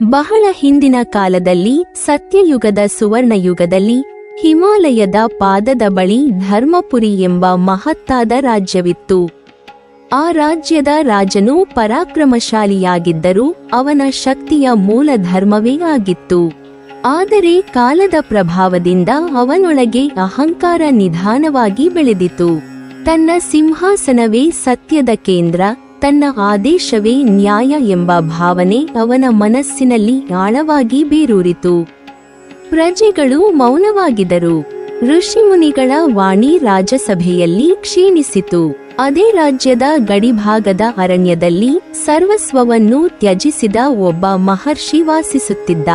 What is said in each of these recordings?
ಬಹಳ ಹಿಂದಿನ ಕಾಲದಲ್ಲಿ, ಸತ್ಯಯುಗದ ಸುವರ್ಣಯುಗದಲ್ಲಿ, ಹಿಮಾಲಯದ ಪಾದದ ಬಳಿ ಧರ್ಮಪುರಿ ಎಂಬ ಮಹತ್ತಾದ ರಾಜ್ಯವಿತ್ತು. ಆ ರಾಜ್ಯದ ರಾಜನು ಪರಾಕ್ರಮಶಾಲಿಯಾಗಿದ್ದರೂ ಅವನ ಶಕ್ತಿಯ ಮೂಲ ಧರ್ಮವೇ ಆಗಿತ್ತು. ಆದರೆ ಕಾಲದ ಪ್ರಭಾವದಿಂದ ಅವನೊಳಗೆ ಅಹಂಕಾರ ನಿಧಾನವಾಗಿ ಬೆಳೆದಿತು. ತನ್ನ ಸಿಂಹಾಸನವೇ ಸತ್ಯದ ಕೇಂದ್ರ, ತನ್ನ ಆದೇಶವೇ ನ್ಯಾಯ ಎಂಬ ಭಾವನೆ ಅವನ ಮನಸ್ಸಿನಲ್ಲಿ ಆಳವಾಗಿ ಬೇರೂರಿತು. ಪ್ರಜೆಗಳು ಮೌನವಾಗಿದ್ದರು. ಋಷಿಮುನಿಗಳ ವಾಣಿ ರಾಜಸಭೆಯಲ್ಲಿ ಕ್ಷೀಣಿಸಿತು. ಅದೇ ರಾಜ್ಯದ ಗಡಿಭಾಗದ ಅರಣ್ಯದಲ್ಲಿ ಸರ್ವಸ್ವವನ್ನು ತ್ಯಜಿಸಿದ ಒಬ್ಬ ಮಹರ್ಷಿ ವಾಸಿಸುತ್ತಿದ್ದ.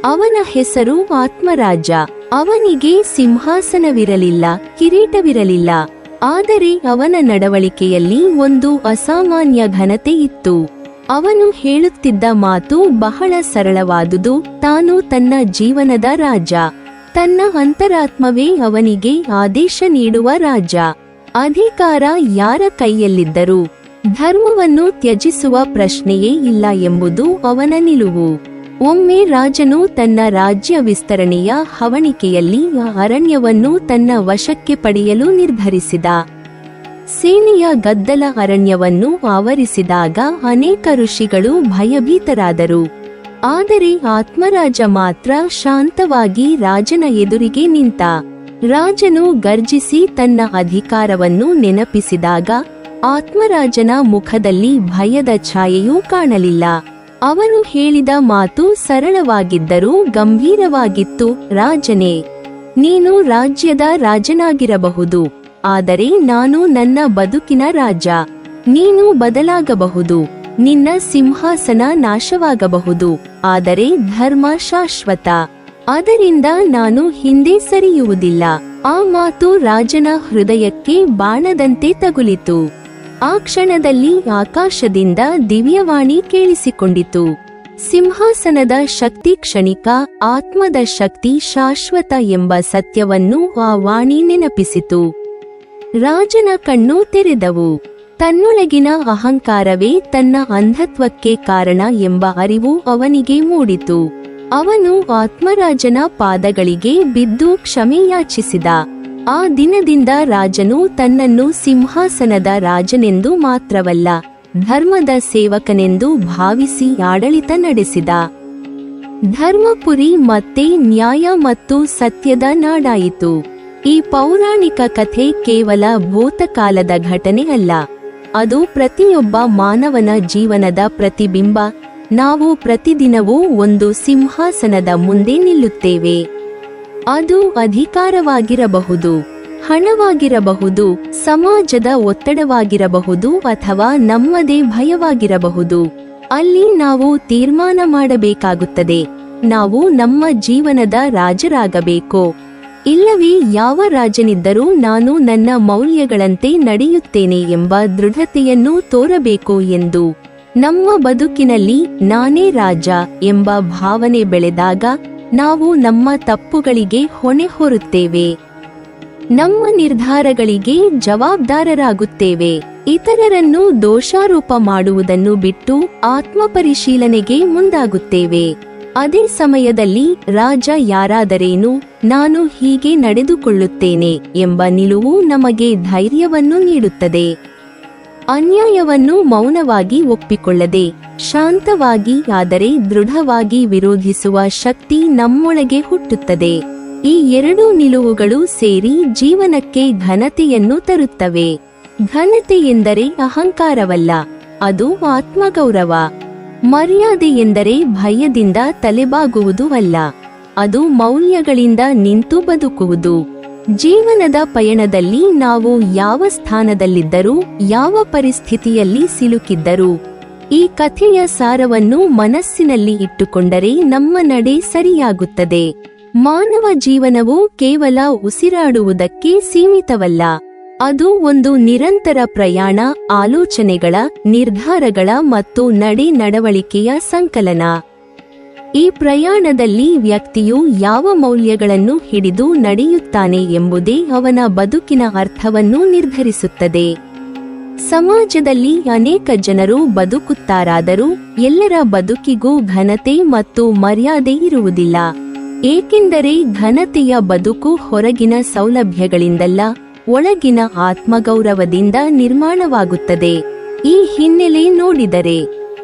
ಅವನ ಹೆಸರು ಆತ್ಮರಾಜ. ಅವನಿಗೆ ಸಿಂಹಾಸನವಿರಲಿಲ್ಲ, ಕಿರೀಟವಿರಲಿಲ್ಲ. ಆದರೆ ಅವನ ನಡವಳಿಕೆಯಲ್ಲಿ ಒಂದು ಅಸಾಮಾನ್ಯ ಘನತೆ ಇತ್ತು. ಅವನು ಹೇಳುತ್ತಿದ್ದ ಮಾತು ಬಹಳ ಸರಳವಾದುದು. ತಾನು ತನ್ನ ಜೀವನದ ರಾಜ. ತನ್ನ ಅಂತರಾತ್ಮವೇ ಅವನಿಗೆ ಆದೇಶ ನೀಡುವ ರಾಜ. ಅಧಿಕಾರ ಯಾರ ಕೈಯಲ್ಲಿದ್ದರೂ ಧರ್ಮವನ್ನು ತ್ಯಜಿಸುವ ಪ್ರಶ್ನೆಯೇ ಇಲ್ಲ ಎಂಬುದು ಅವನ ನಿಲುವು. ಒಮ್ಮೆ ರಾಜನು ತನ್ನ ರಾಜ್ಯ ವಿಸ್ತರಣೆಯ ಹವಣಿಕೆಯಲ್ಲಿ ಆ ಅರಣ್ಯವನ್ನು ತನ್ನ ವಶಕ್ಕೆ ಪಡೆಯಲು ನಿರ್ಧರಿಸಿದ. ಸೇನೆಯ ಗದ್ದಲ ಅರಣ್ಯವನ್ನು ಆವರಿಸಿದಾಗ ಅನೇಕ ಋಷಿಗಳು ಭಯಭೀತರಾದರು. ಆದರೆ ಆತ್ಮರಾಜ ಮಾತ್ರ ಶಾಂತವಾಗಿ ರಾಜನ ಎದುರಿಗೆ ನಿಂತ. ರಾಜನು ಗರ್ಜಿಸಿ ತನ್ನ ಅಧಿಕಾರವನ್ನು ನೆನಪಿಸಿದಾಗ ಆತ್ಮರಾಜನ ಮುಖದಲ್ಲಿ ಭಯದ ಛಾಯೆಯೂ ಕಾಣಲಿಲ್ಲ. ಅವನು ಹೇಳಿದ ಮಾತು ಸರಳವಾಗಿದ್ದರೂ ಗಂಭೀರವಾಗಿತ್ತು. ರಾಜನೇ, ನೀನು ರಾಜ್ಯದ ರಾಜನಾಗಿರಬಹುದು, ಆದರೆ ನಾನು ನನ್ನ ಬದುಕಿನ ರಾಜ. ನೀನು ಬದಲಾಗಬಹುದು, ನಿನ್ನ ಸಿಂಹಾಸನ ನಾಶವಾಗಬಹುದು, ಆದರೆ ಧರ್ಮ ಶಾಶ್ವತ. ಅದರಿಂದ ನಾನು ಹಿಂದೆ ಸರಿಯುವುದಿಲ್ಲ. ಆ ಮಾತು ರಾಜನ ಹೃದಯಕ್ಕೆ ಬಾಣದಂತೆ ತಗುಲಿತು. ಆ ಕ್ಷಣದಲ್ಲಿ ಆಕಾಶದಿಂದ ದಿವ್ಯವಾಣಿ ಕೇಳಿಸಿಕೊಂಡಿತು. ಸಿಂಹಾಸನದ ಶಕ್ತಿ ಕ್ಷಣಿಕ, ಆತ್ಮದ ಶಕ್ತಿ ಶಾಶ್ವತ ಎಂಬ ಸತ್ಯವನ್ನು ಆ ವಾಣಿ ನೆನಪಿಸಿತು. ರಾಜನ ಕಣ್ಣು ತೆರೆದವು. ತನ್ನೊಳಗಿನ ಅಹಂಕಾರವೇ ತನ್ನ ಅಂಧತ್ವಕ್ಕೆ ಕಾರಣ ಎಂಬ ಅರಿವು ಅವನಿಗೆ ಮೂಡಿತು. ಅವನು ಆತ್ಮರಾಜನ ಪಾದಗಳಿಗೆ ಬಿದ್ದು ಕ್ಷಮೆ ಯಾಚಿಸಿದ. ಆ ದಿನದಿಂದ ರಾಜನು ತನ್ನನ್ನು ಸಿಂಹಾಸನದ ರಾಜನೆಂದು ಮಾತ್ರವಲ್ಲ, ಧರ್ಮದ ಸೇವಕನೆಂದು ಭಾವಿಸಿ ಆಡಳಿತ ನಡೆಸಿದ. ಧರ್ಮಪುರಿ ಮತ್ತೆ ನ್ಯಾಯ ಮತ್ತು ಸತ್ಯದ ನಾಡಾಯಿತು. ಈ ಪೌರಾಣಿಕ ಕಥೆ ಕೇವಲ ಭೂತಕಾಲದ ಘಟನೆ ಅಲ್ಲ, ಅದು ಪ್ರತಿಯೊಬ್ಬ ಮಾನವನ ಜೀವನದ ಪ್ರತಿಬಿಂಬ. ನಾವು ಪ್ರತಿದಿನವೂ ಒಂದು ಸಿಂಹಾಸನದ ಮುಂದೆ ನಿಲ್ಲುತ್ತೇವೆ. ಅದು ಅಧಿಕಾರವಾಗಿರಬಹುದು, ಹಣವಾಗಿರಬಹುದು, ಸಮಾಜದ ಒತ್ತಡವಾಗಿರಬಹುದು, ಅಥವಾ ನಮ್ಮದೇ ಭಯವಾಗಿರಬಹುದು. ಅಲ್ಲಿ ನಾವು ತೀರ್ಮಾನ ಮಾಡಬೇಕಾಗುತ್ತದೆ. ನಾವು ನಮ್ಮ ಜೀವನದ ರಾಜರಾಗಬೇಕೋ ಇಲ್ಲವೇ ಯಾವ ರಾಜನಿದ್ದರೂ ನಾನು ನನ್ನ ಮೌಲ್ಯಗಳಂತೆ ನಡೆಯುತ್ತೇನೆ ಎಂಬ ದೃಢತೆಯನ್ನು ತೋರಬೇಕು ಎಂದು. ನಮ್ಮ ಬದುಕಿನಲ್ಲಿ ನಾನೇ ರಾಜ ಎಂಬ ಭಾವನೆ ಬೆಳೆದಾಗ ನಾವು ನಮ್ಮ ತಪ್ಪುಗಳಿಗೆ ಹೊಣೆ ಹೊರುತ್ತೇವೆ, ನಮ್ಮ ನಿರ್ಧಾರಗಳಿಗೆ ಜವಾಬ್ದಾರರಾಗುತ್ತೇವೆ. ಇತರರನ್ನು ದೋಷಾರೋಪ ಮಾಡುವುದನ್ನು ಬಿಟ್ಟು ಆತ್ಮಪರಿಶೀಲನೆಗೆ ಮುಂದಾಗುತ್ತೇವೆ. ಅದೇ ಸಮಯದಲ್ಲಿ ರಾಜ ಯಾರಾದರೇನು, ನಾನು ಹೀಗೆ ನಡೆದುಕೊಳ್ಳುತ್ತೇನೆ ಎಂಬ ನಿಲುವು ನಮಗೆ ಧೈರ್ಯವನ್ನು ನೀಡುತ್ತದೆ. ಅನ್ಯಾಯವನ್ನು ಮೌನವಾಗಿ ಒಪ್ಪಿಕೊಳ್ಳದೆ, ಶಾಂತವಾಗಿ ಆದರೆ ದೃಢವಾಗಿ ವಿರೋಧಿಸುವ ಶಕ್ತಿ ನಮ್ಮೊಳಗೆ ಹುಟ್ಟುತ್ತದೆ. ಈ ಎರಡೂ ನಿಲುವುಗಳು ಸೇರಿ ಜೀವನಕ್ಕೆ ಘನತೆಯನ್ನು ತರುತ್ತವೆ. ಘನತೆ ಎಂದರೆ ಅಹಂಕಾರವಲ್ಲ, ಅದು ಆತ್ಮಗೌರವ. ಮರ್ಯಾದೆ ಎಂದರೆ ಭಯದಿಂದ ತಲೆಬಾಗುವುದು ಅಲ್ಲ, ಅದು ಮೌಲ್ಯಗಳಿಂದ ನಿಂತು ಬದುಕುವುದು. ಜೀವನದ ಪಯಣದಲ್ಲಿ ನಾವು ಯಾವ ಸ್ಥಾನದಲ್ಲಿದ್ದರೂ, ಯಾವ ಪರಿಸ್ಥಿತಿಯಲ್ಲಿ ಸಿಲುಕಿದ್ದರೂ, ಈ ಕಥೆಯ ಸಾರವನ್ನು ಮನಸ್ಸಿನಲ್ಲಿ ಇಟ್ಟುಕೊಂಡರೆ ನಮ್ಮ ನಡೆ ಸರಿಯಾಗುತ್ತದೆ. ಮಾನವ ಜೀವನವು ಕೇವಲ ಉಸಿರಾಡುವುದಕ್ಕೆ ಸೀಮಿತವಲ್ಲ, ಅದು ಒಂದು ನಿರಂತರ ಪ್ರಯಾಣ, ಆಲೋಚನೆಗಳ, ನಿರ್ಧಾರಗಳ ಮತ್ತು ನಡವಳಿಕೆಯ ಸಂಕಲನ. ಈ ಪ್ರಯಾಣದಲ್ಲಿ ವ್ಯಕ್ತಿಯು ಯಾವ ಮೌಲ್ಯಗಳನ್ನು ಹಿಡಿದು ನಡೆಯುತ್ತಾನೆ ಎಂಬುದೇ ಅವನ ಬದುಕಿನ ಅರ್ಥವನ್ನು ನಿರ್ಧರಿಸುತ್ತದೆ. ಸಮಾಜದಲ್ಲಿ ಅನೇಕ ಜನರು ಬದುಕುತ್ತಾರಾದರೂ ಎಲ್ಲರ ಬದುಕಿಗೂ ಘನತೆ ಮತ್ತು ಮರ್ಯಾದೆ ಇರುವುದಿಲ್ಲ. ಏಕೆಂದರೆ ಘನತೆಯ ಬದುಕು ಹೊರಗಿನ ಸೌಲಭ್ಯಗಳಿಂದಲ್ಲ, ಒಳಗಿನ ಆತ್ಮಗೌರವದಿಂದ ನಿರ್ಮಾಣವಾಗುತ್ತದೆ. ಈ ಹಿನ್ನೆಲೆ ನೋಡಿದರೆ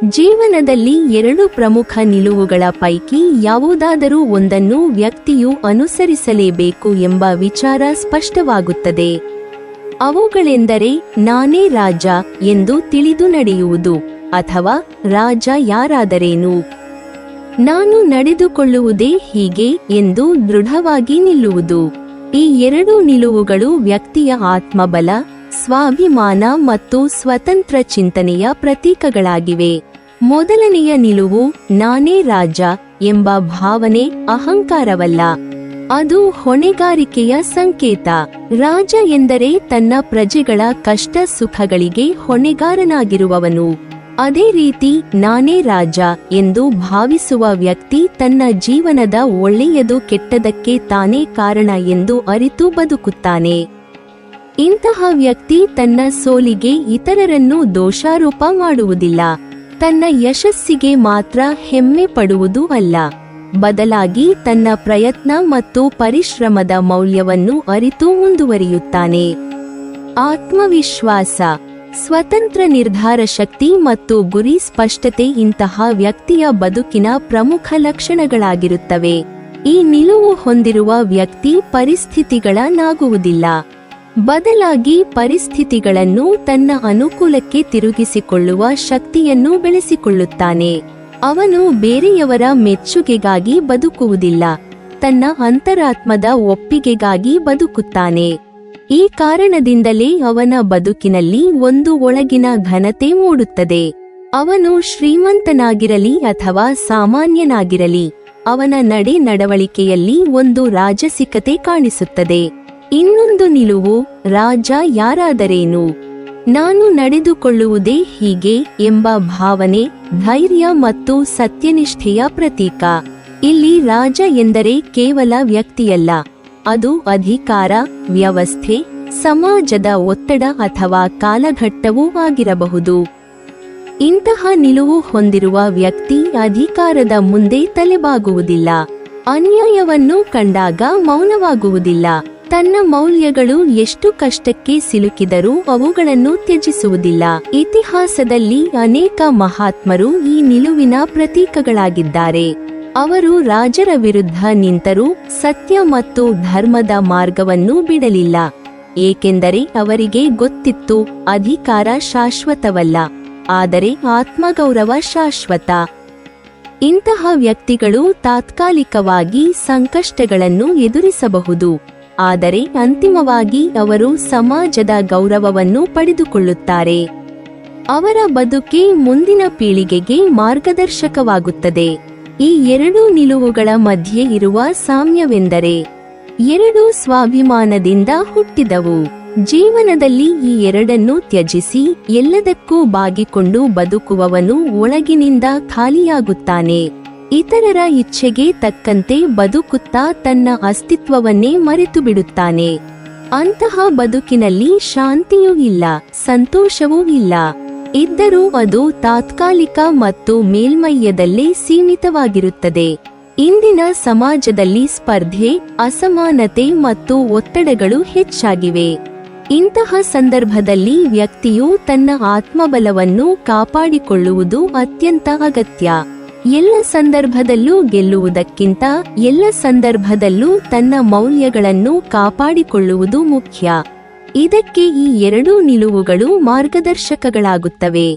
ಜೀವನದಲ್ಲಿ ಎರಡು ಪ್ರಮುಖ ನಿಲುವುಗಳ ಪೈಕಿ ಯಾವುದಾದರೂ ಒಂದನ್ನು ವ್ಯಕ್ತಿಯು ಅನುಸರಿಸಲೇಬೇಕು ಎಂಬ ವಿಚಾರ ಸ್ಪಷ್ಟವಾಗುತ್ತದೆ. ಅವುಗಳೆಂದರೆ ನಾನೇ ರಾಜ ಎಂದು ತಿಳಿದು ನಡೆಯುವುದು ಅಥವಾ ರಾಜ ಯಾರಾದರೇನು, ನಾನು ನಡೆದುಕೊಳ್ಳುವುದೇ ಹೀಗೆ ಎಂದು ದೃಢವಾಗಿ ನಿಲ್ಲುವುದು. ಈ ಎರಡು ನಿಲುವುಗಳು ವ್ಯಕ್ತಿಯ ಆತ್ಮಬಲ, ಸ್ವಾಭಿಮಾನ ಮತ್ತು ಸ್ವತಂತ್ರ ಚಿಂತನೆಯ ಪ್ರತೀಕಗಳಾಗಿವೆ. ಮೊದಲನೆಯ ನಿಲುವು ನಾನೇ ರಾಜ ಎಂಬ ಭಾವನೆ ಅಹಂಕಾರವಲ್ಲ, ಅದು ಹೊಣೆಗಾರಿಕೆಯ ಸಂಕೇತ. ರಾಜ ಎಂದರೆ ತನ್ನ ಪ್ರಜೆಗಳ ಕಷ್ಟ ಸುಖಗಳಿಗೆ ಹೊಣೆಗಾರನಾಗಿರುವವನು. ಅದೇ ರೀತಿ ನಾನೇ ರಾಜ ಎಂದು ಭಾವಿಸುವ ವ್ಯಕ್ತಿ ತನ್ನ ಜೀವನದ ಒಳ್ಳೆಯದು ಕೆಟ್ಟದಕ್ಕೆ ತಾನೇ ಕಾರಣ ಎಂದು ಅರಿತು ಬದುಕುತ್ತಾನೆ. ಇಂತಹ ವ್ಯಕ್ತಿ ತನ್ನ ಸೋಲಿಗೆ ಇತರರನ್ನು ದೋಷಾರೋಪ ಮಾಡುವುದಿಲ್ಲ, ತನ್ನ ಯಶಸ್ಸಿಗೆ ಮಾತ್ರ ಹೆಮ್ಮೆ ಪಡುವುದೂ ಅಲ್ಲ, ಬದಲಾಗಿ ತನ್ನ ಪ್ರಯತ್ನ ಮತ್ತು ಪರಿಶ್ರಮದ ಮೌಲ್ಯವನ್ನು ಅರಿತು ಮುಂದುವರಿಯುತ್ತಾನೆ. ಆತ್ಮವಿಶ್ವಾಸ, ಸ್ವತಂತ್ರ ನಿರ್ಧಾರ ಶಕ್ತಿ ಮತ್ತು ಗುರಿ ಸ್ಪಷ್ಟತೆ ಇಂತಹ ವ್ಯಕ್ತಿಯ ಬದುಕಿನ ಪ್ರಮುಖ ಲಕ್ಷಣಗಳಾಗಿರುತ್ತವೆ. ಈ ನಿಲುವು ಹೊಂದಿರುವ ವ್ಯಕ್ತಿ ಪರಿಸ್ಥಿತಿಗಳನ್ನಾಗುವುದಿಲ್ಲ, ಬದಲಾಗಿ ಪರಿಸ್ಥಿತಿಗಳನ್ನು ತನ್ನ ಅನುಕೂಲಕ್ಕೆ ತಿರುಗಿಸಿಕೊಳ್ಳುವ ಶಕ್ತಿಯನ್ನು ಬೆಳೆಸಿಕೊಳ್ಳುತ್ತಾನೆ. ಅವನು ಬೇರೆಯವರ ಮೆಚ್ಚುಗೆಗಾಗಿ ಬದುಕುವುದಿಲ್ಲ, ತನ್ನ ಅಂತರಾತ್ಮದ ಒಪ್ಪಿಗೆಗಾಗಿ ಬದುಕುತ್ತಾನೆ. ಈ ಕಾರಣದಿಂದಲೇ ಅವನ ಬದುಕಿನಲ್ಲಿ ಒಂದು ಒಳಗಿನ ಘನತೆ ಮೂಡುತ್ತದೆ. ಅವನು ಶ್ರೀಮಂತನಾಗಿರಲಿ ಅಥವಾ ಸಾಮಾನ್ಯನಾಗಿರಲಿ, ಅವನ ನಡೆ ನಡವಳಿಕೆಯಲ್ಲಿ ಒಂದು ರಾಜಸಿಕತೆ ಕಾಣಿಸುತ್ತದೆ. ಇನ್ನೊಂದು ನಿಲುವು ರಾಜ ಯಾರಾದರೇನು, ನಾನು ನಡೆದುಕೊಳ್ಳುವುದೇ ಹೀಗೆ ಎಂಬ ಭಾವನೆ ಧೈರ್ಯ ಮತ್ತು ಸತ್ಯನಿಷ್ಠೆಯ ಪ್ರತೀಕ. ಇಲ್ಲಿ ರಾಜ ಎಂದರೆ ಕೇವಲ ವ್ಯಕ್ತಿಯಲ್ಲ, ಅದು ಅಧಿಕಾರ, ವ್ಯವಸ್ಥೆ, ಸಮಾಜದ ಒತ್ತಡ ಅಥವಾ ಕಾಲಘಟ್ಟವೂ ಆಗಿರಬಹುದು. ಇಂತಹ ನಿಲುವು ಹೊಂದಿರುವ ವ್ಯಕ್ತಿ ಅಧಿಕಾರದ ಮುಂದೆ ತಲೆಬಾಗುವುದಿಲ್ಲ, ಅನ್ಯಾಯವನ್ನು ಕಂಡಾಗ ಮೌನವಾಗುವುದಿಲ್ಲ, ತನ್ನ ಮೌಲ್ಯಗಳು ಎಷ್ಟು ಕಷ್ಟಕ್ಕೆ ಸಿಲುಕಿದರೂ ಅವುಗಳನ್ನು ತ್ಯಜಿಸುವುದಿಲ್ಲ. ಇತಿಹಾಸದಲ್ಲಿ ಅನೇಕ ಮಹಾತ್ಮರು ಈ ನಿಲುವಿನ ಪ್ರತೀಕಗಳಾಗಿದ್ದಾರೆ. ಅವರು ರಾಜರ ವಿರುದ್ಧ ನಿಂತರೂ ಸತ್ಯ ಮತ್ತು ಧರ್ಮದ ಮಾರ್ಗವನ್ನು ಬಿಡಲಿಲ್ಲ, ಏಕೆಂದರೆ ಅವರಿಗೆ ಗೊತ್ತಿತ್ತು ಅಧಿಕಾರ ಶಾಶ್ವತವಲ್ಲ, ಆದರೆ ಆತ್ಮಗೌರವ ಶಾಶ್ವತ. ಇಂತಹ ವ್ಯಕ್ತಿಗಳು ತಾತ್ಕಾಲಿಕವಾಗಿ ಸಂಕಷ್ಟಗಳನ್ನು ಎದುರಿಸಬಹುದು, ಆದರೆ ಅಂತಿಮವಾಗಿ ಅವರು ಸಮಾಜದ ಗೌರವವನ್ನು ಪಡೆದುಕೊಳ್ಳುತ್ತಾರೆ. ಅವರ ಬದುಕೆ ಮುಂದಿನ ಪೀಳಿಗೆಗೆ ಮಾರ್ಗದರ್ಶಕವಾಗುತ್ತದೆ. ಈ ಎರಡೂ ನಿಲುವುಗಳ ಮಧ್ಯೆ ಇರುವ ಸಾಮ್ಯವೆಂದರೆ ಎರಡೂ ಸ್ವಾಭಿಮಾನದಿಂದ ಹುಟ್ಟಿದವು. ಜೀವನದಲ್ಲಿ ಈ ಎರಡನ್ನೂ ತ್ಯಜಿಸಿ ಎಲ್ಲದಕ್ಕೂ ಬಾಗಿಕೊಂಡು ಬದುಕುವವನು ಒಳಗಿನಿಂದ ಖಾಲಿಯಾಗುತ್ತಾನೆ. ಇತರರ ಇಚ್ಛೆಗೆ ತಕ್ಕಂತೆ ಬದುಕುತ್ತಾ ತನ್ನ ಅಸ್ತಿತ್ವವನ್ನೇ ಮರೆತು ಬಿಡುತ್ತಾನೆ. ಅಂತಹ ಬದುಕಿನಲ್ಲಿ ಶಾಂತಿಯೂ ಇಲ್ಲ, ಸಂತೋಷವೂ ಇಲ್ಲ. ಇದ್ದರೂ ಅದು ತಾತ್ಕಾಲಿಕ ಮತ್ತು ಮೇಲ್ಮೈಯದಲ್ಲೇ ಸೀಮಿತವಾಗಿರುತ್ತದೆ. ಇಂದಿನ ಸಮಾಜದಲ್ಲಿ ಸ್ಪರ್ಧೆ, ಅಸಮಾನತೆ ಮತ್ತು ಒತ್ತಡಗಳು ಹೆಚ್ಚಾಗಿವೆ. ಇಂತಹ ಸಂದರ್ಭದಲ್ಲಿ ವ್ಯಕ್ತಿಯು ತನ್ನ ಆತ್ಮಬಲವನ್ನು ಕಾಪಾಡಿಕೊಳ್ಳುವುದು ಅತ್ಯಂತ ಅಗತ್ಯ. ಎಲ್ಲ ಸಂದರ್ಭದಲ್ಲೂ ಗೆಲ್ಲುವುದಕ್ಕಿಂತ ಎಲ್ಲ ಸಂದರ್ಭದಲ್ಲೂ ತನ್ನ ಮೌಲ್ಯಗಳನ್ನು ಕಾಪಾಡಿಕೊಳ್ಳುವುದು ಮುಖ್ಯ. ಇದಕ್ಕೆ ಈ ಎರಡೂ ನಿಲುವುಗಳು ಮಾರ್ಗದರ್ಶಕಗಳಾಗುತ್ತವೆ.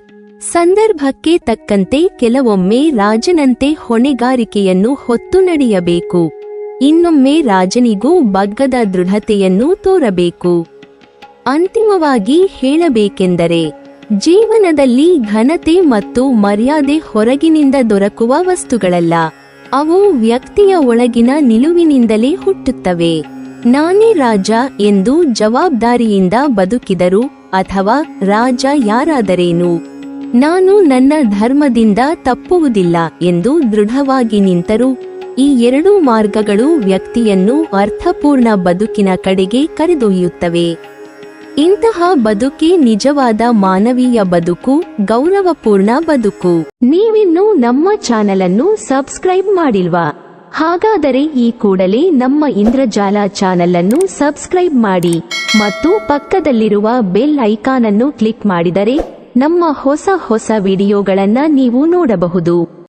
ಸಂದರ್ಭಕ್ಕೆ ತಕ್ಕಂತೆ ಕೆಲವೊಮ್ಮೆ ರಾಜನಂತೆ ಹೊಣೆಗಾರಿಕೆಯನ್ನು ಹೊತ್ತು ನಡೆಯಬೇಕು, ಇನ್ನೊಮ್ಮೆ ರಾಜನಿಗೂ ಬಗ್ಗದ ದೃಢತೆಯನ್ನು ತೋರಬೇಕು. ಅಂತಿಮವಾಗಿ ಹೇಳಬೇಕೆಂದರೆ, ಜೀವನದಲ್ಲಿ ಘನತೆ ಮತ್ತು ಮರ್ಯಾದೆ ಹೊರಗಿನಿಂದ ದೊರಕುವ ವಸ್ತುಗಳಲ್ಲ, ಅವು ವ್ಯಕ್ತಿಯ ಒಳಗಿನ ನಿಲುವಿನಿಂದಲೇ ಹುಟ್ಟುತ್ತವೆ. ನಾನೇ ರಾಜ ಎಂದು ಜವಾಬ್ದಾರಿಯಿಂದ ಬದುಕಿದರು ಅಥವಾ ರಾಜ ಯಾರಾದರೇನು, ನಾನು ನನ್ನ ಧರ್ಮದಿಂದ ತಪ್ಪುವುದಿಲ್ಲ ಎಂದು ದೃಢವಾಗಿ ನಿಂತರು, ಈ ಎರಡೂ ಮಾರ್ಗಗಳು ವ್ಯಕ್ತಿಯನ್ನು ಅರ್ಥಪೂರ್ಣ ಬದುಕಿನ ಕಡೆಗೆ ಕರೆದೊಯ್ಯುತ್ತವೆ. ಇಂತಹ ಬದುಕೇ ನಿಜವಾದ ಮಾನವೀಯ ಬದುಕು, ಗೌರವಪೂರ್ಣ ಬದುಕು. ನೀವಿನ್ನೂ ನಮ್ಮ ಚಾನೆಲ್ ಅನ್ನು ಸಬ್ಸ್ಕ್ರೈಬ್ ಮಾಡಿಲ್ವಾ? ಹಾಗಾದರೆ ಈ ಕೂಡಲೇ ನಮ್ಮ ಇಂದ್ರಜಾಲ ಚಾನೆಲ್ ಅನ್ನು ಸಬ್ಸ್ಕ್ರೈಬ್ ಮಾಡಿ ಮತ್ತು ಪಕ್ಕದಲ್ಲಿರುವ ಬೆಲ್ ಐಕಾನ್ ಅನ್ನು ಕ್ಲಿಕ್ ಮಾಡಿದರೆ ನಮ್ಮ ಹೊಸ ವಿಡಿಯೋಗಳನ್ನ ನೀವು ನೋಡಬಹುದು.